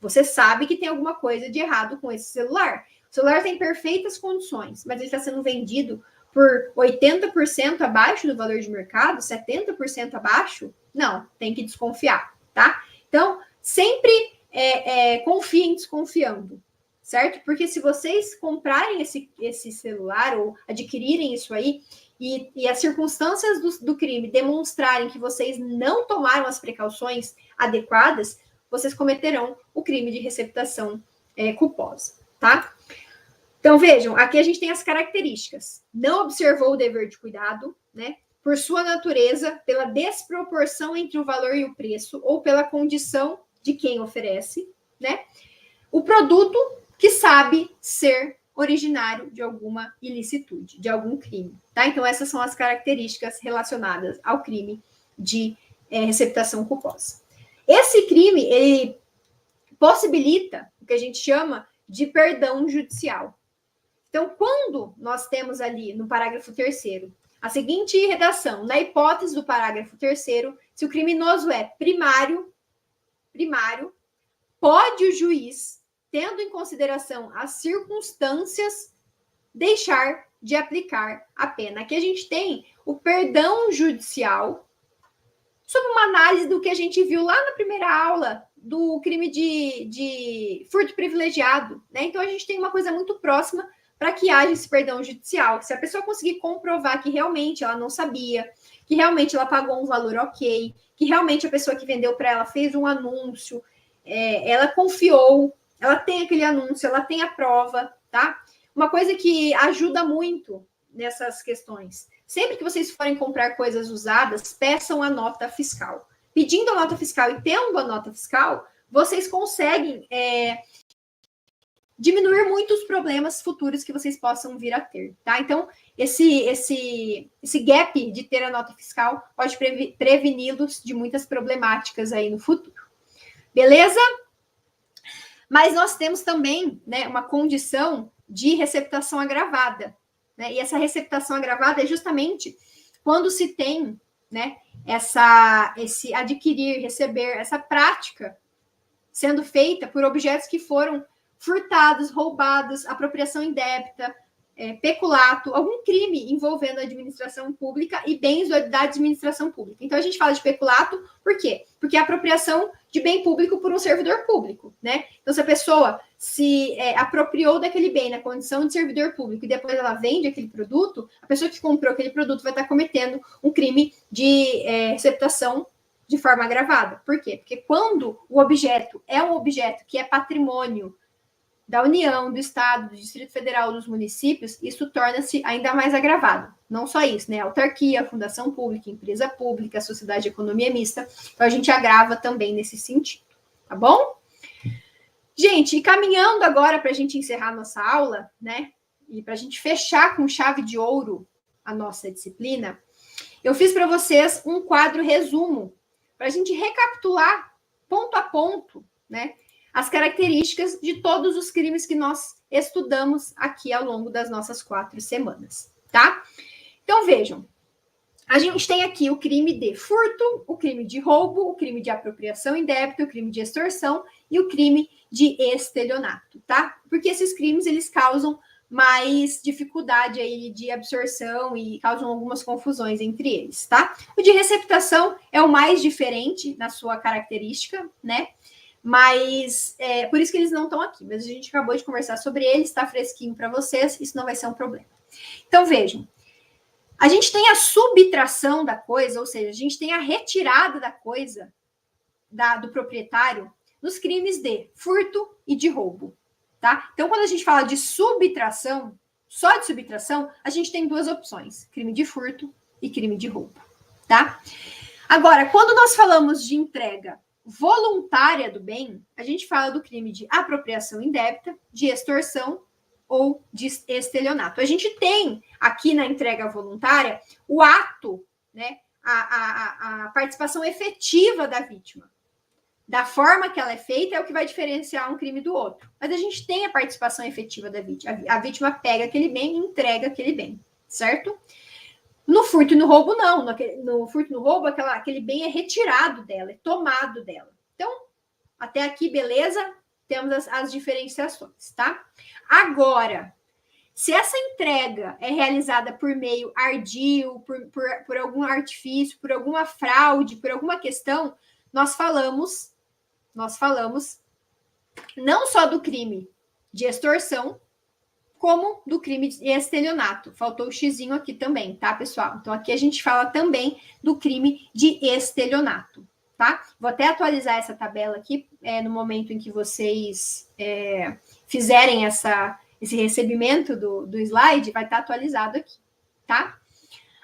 Speaker 2: Você sabe que tem alguma coisa de errado com esse celular. O celular tem perfeitas condições, mas ele está sendo vendido por 80% abaixo do valor de mercado, 70% abaixo? Não, tem que desconfiar, tá? Então, sempre confiem desconfiando. certo? Porque se vocês comprarem esse celular ou adquirirem isso aí, e as circunstâncias do crime demonstrarem que vocês não tomaram as precauções adequadas, vocês cometerão o crime de receptação culposa, tá? Então, vejam, aqui a gente tem as características. Não observou o dever de cuidado, né? Por sua natureza, pela desproporção entre o valor e o preço, ou pela condição de quem oferece, né? O produto que sabe ser originário de alguma ilicitude, de algum crime, tá? Então, essas são as características relacionadas ao crime de receptação culposa. Esse crime, ele possibilita o que a gente chama de perdão judicial. Então, quando nós temos ali no parágrafo 3º a seguinte redação, na hipótese do parágrafo 3º, se o criminoso é primário, pode o juiz, tendo em consideração as circunstâncias, deixar de aplicar a pena. Aqui a gente tem o perdão judicial, sob uma análise do que a gente viu lá na primeira aula, do crime de furto privilegiado, né? Então, a gente tem uma coisa muito próxima para que haja esse perdão judicial. Se a pessoa conseguir comprovar que realmente ela não sabia, que realmente ela pagou um valor ok, que realmente a pessoa que vendeu para ela fez um anúncio, ela confiou, ela tem aquele anúncio, ela tem a prova, tá? Uma coisa que ajuda muito nessas questões. Sempre que vocês forem comprar coisas usadas, peçam a nota fiscal. Pedindo a nota fiscal e tendo a nota fiscal, vocês conseguem diminuir muito os problemas futuros que vocês possam vir a ter, tá? Então, esse gap de ter a nota fiscal pode preveni-los de muitas problemáticas aí no futuro. Beleza? Mas nós temos também, né, uma condição de receptação agravada, né? E essa receptação agravada é justamente quando se tem, né, esse adquirir, receber, essa prática sendo feita por objetos que foram furtados, roubados, apropriação indébita, peculato, algum crime envolvendo a administração pública e bens da administração pública. Então, a gente fala de peculato, por quê? Porque é a apropriação de bem público por um servidor público, né? Então, se a pessoa se apropriou daquele bem na condição de servidor público e depois ela vende aquele produto, a pessoa que comprou aquele produto vai estar cometendo um crime de receptação de forma agravada. Por quê? Porque quando o objeto é um objeto que é patrimônio da União, do Estado, do Distrito Federal, dos municípios, isso torna-se ainda mais agravado. Não só isso, né? Autarquia, fundação pública, empresa pública, sociedade de economia mista. Então, a gente agrava também nesse sentido, tá bom? Gente, e caminhando agora para a gente encerrar nossa aula, né? E para a gente fechar com chave de ouro a nossa disciplina, eu fiz para vocês um quadro resumo, para a gente recapitular ponto a ponto, né? As características de todos os crimes que nós estudamos aqui ao longo das nossas 4 semanas, tá? Então, vejam, a gente tem aqui o crime de furto, o crime de roubo, o crime de apropriação indébita, o crime de extorsão e o crime de estelionato, tá? Porque esses crimes, eles causam mais dificuldade aí de absorção e causam algumas confusões entre eles, tá? O de receptação é o mais diferente na sua característica, né? Mas por isso que eles não estão aqui. Mas a gente acabou de conversar sobre eles, está fresquinho para vocês, isso não vai ser um problema. Então, vejam, a gente tem a subtração da coisa, ou seja, a gente tem a retirada da coisa do proprietário nos crimes de furto e de roubo, tá? Então, quando a gente fala de subtração, só de subtração, a gente tem 2 opções, crime de furto e crime de roubo, tá? Agora, quando nós falamos de entrega voluntária do bem, a gente fala do crime de apropriação indébita, de extorsão ou de estelionato. A gente tem aqui na entrega voluntária o ato, né, a participação efetiva da vítima. Da forma que ela é feita é o que vai diferenciar um crime do outro. Mas a gente tem a participação efetiva da vítima. A vítima pega aquele bem e entrega aquele bem, certo? No furto e no roubo, não. No furto e no roubo, aquele bem é retirado dela, é tomado dela. Então, até aqui, beleza? Temos as diferenciações, tá? Agora, se essa entrega é realizada por meio ardio, por algum artifício, por alguma fraude, por alguma questão, nós falamos não só do crime de extorsão, como do crime de estelionato. Faltou o xizinho aqui também, tá, pessoal? Então, aqui a gente fala também do crime de estelionato, tá? Vou até atualizar essa tabela aqui no momento em que vocês fizerem esse recebimento do slide, vai estar atualizado aqui, tá?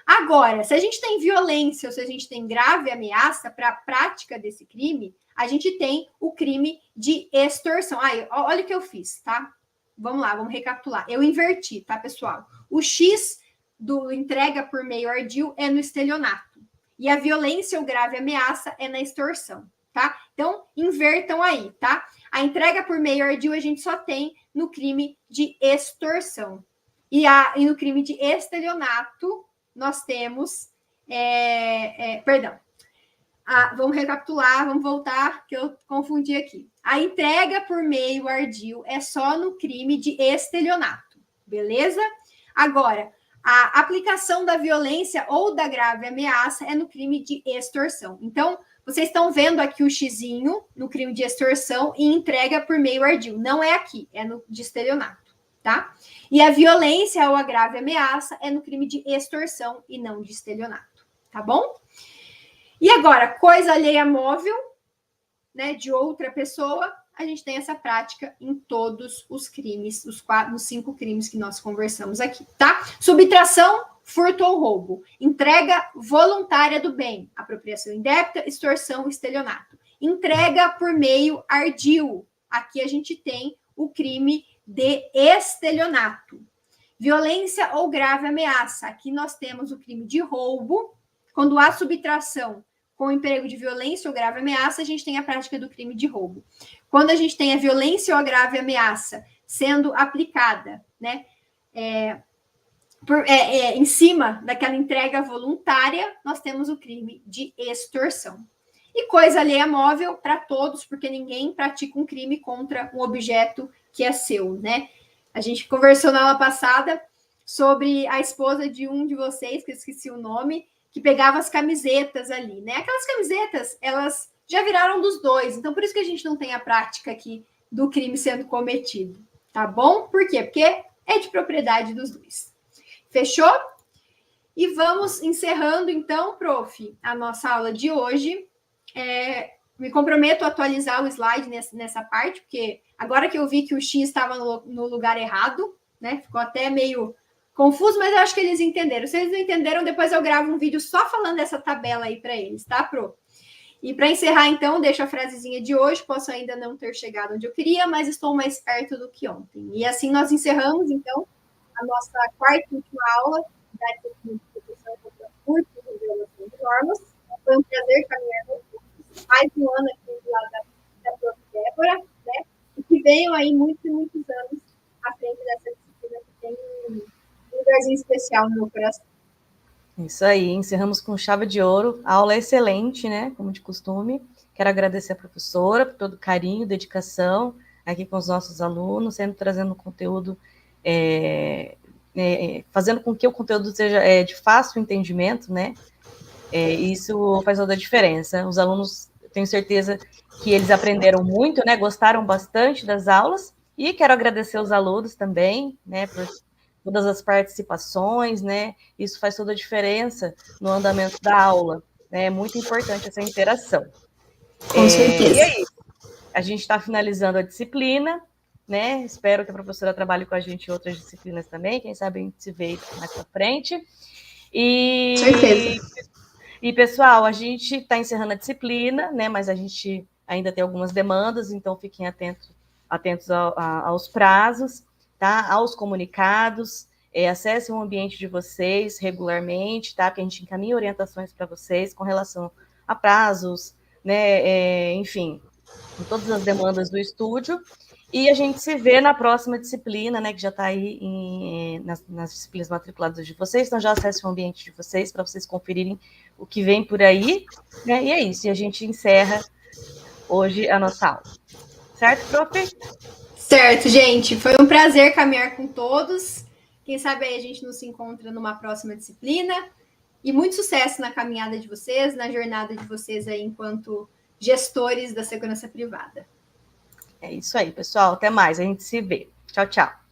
Speaker 2: Agora, se a gente tem violência ou se a gente tem grave ameaça para a prática desse crime, a gente tem o crime de extorsão. Olha o que eu fiz, tá? Vamos lá, vamos recapitular. Eu inverti, tá, pessoal? O X do entrega por meio ardil é no estelionato. E a violência ou grave ameaça é na extorsão, tá? Então, invertam aí, tá? A entrega por meio ardil a gente só tem no crime de extorsão. E no crime de estelionato, nós temos... vamos recapitular, vamos voltar, que eu confundi aqui. A entrega por meio ardil é só no crime de estelionato, beleza? Agora, a aplicação da violência ou da grave ameaça é no crime de extorsão. Então, vocês estão vendo aqui o xizinho no crime de extorsão e entrega por meio ardil. Não é aqui, é no de estelionato, tá? E a violência ou a grave ameaça é no crime de extorsão e não de estelionato, tá bom? E agora, coisa alheia móvel, né, de outra pessoa, a gente tem essa prática em todos os crimes, os 5 crimes que nós conversamos aqui, tá? Subtração, furto ou roubo. Entrega voluntária do bem. Apropriação indébita, extorsão, estelionato. Entrega por meio ardil. Aqui a gente tem o crime de estelionato. Violência ou grave ameaça. Aqui nós temos o crime de roubo. Quando há subtração com emprego de violência ou grave ameaça, a gente tem a prática do crime de roubo. Quando a gente tem a violência ou a grave ameaça sendo aplicada, né, em cima daquela entrega voluntária, nós temos o crime de extorsão. E coisa alheia móvel para todos, porque ninguém pratica um crime contra um objeto que é seu, né? A gente conversou na aula passada sobre a esposa de um de vocês, que eu esqueci o nome, que pegava as camisetas ali, né? Aquelas camisetas, elas já viraram dos dois, então por isso que a gente não tem a prática aqui do crime sendo cometido, tá bom? Por quê? Porque é de propriedade dos dois. Fechou? E vamos encerrando, então, prof, a nossa aula de hoje. Me comprometo a atualizar o slide nessa parte, porque agora que eu vi que o X estava no lugar errado, né? Ficou até meio confuso, mas eu acho que eles entenderam. Se eles não entenderam, depois eu gravo um vídeo só falando dessa tabela aí para eles, tá, Pro? E para encerrar, então, deixo a frasezinha de hoje. Posso ainda não ter chegado onde eu queria, mas estou mais perto do que ontem. E assim nós encerramos, então, a nossa quarta e última aula da disciplina de proteção contra furtos e violação de normas. Foi um prazer caminhar com vocês. Mais um ano aqui do lado da Prof. Débora, né? E que venham aí muitos e muitos anos à frente dessa disciplina que tem um lugarzinho especial no meu coração.
Speaker 1: Isso aí, encerramos com chave de ouro. A aula é excelente, né? Como de costume. Quero agradecer a professora por todo o carinho, dedicação aqui com os nossos alunos, sempre trazendo conteúdo, fazendo com que o conteúdo seja de fácil entendimento, né? Isso faz toda a diferença. Os alunos, tenho certeza que eles aprenderam muito, né? Gostaram bastante das aulas. E quero agradecer os alunos também, né? Por todas as participações, né? Isso faz toda a diferença no andamento da aula, né? É muito importante essa interação.
Speaker 2: Com certeza.
Speaker 1: E é isso. A gente está finalizando a disciplina, né? Espero que a professora trabalhe com a gente em outras disciplinas também. Quem sabe a gente se vê mais para frente.
Speaker 2: Certeza.
Speaker 1: E, pessoal, a gente está encerrando a disciplina, né? Mas a gente ainda tem algumas demandas, então fiquem atentos aos prazos, tá? Aos comunicados, acessem o ambiente de vocês regularmente, tá? Porque a gente encaminha orientações para vocês com relação a prazos, né? Enfim, com todas as demandas do estúdio. E a gente se vê na próxima disciplina, né? Que já está aí nas disciplinas matriculadas de vocês. Então já acessem o ambiente de vocês para vocês conferirem o que vem por aí, né? E é isso. E a gente encerra hoje a nossa aula. Certo, prof?
Speaker 2: Certo, gente. Foi um prazer caminhar com todos. Quem sabe aí a gente não se encontra numa próxima disciplina. E muito sucesso na caminhada de vocês, na jornada de vocês aí enquanto gestores da segurança privada.
Speaker 1: É isso aí, pessoal. Até mais. A gente se vê. Tchau, tchau.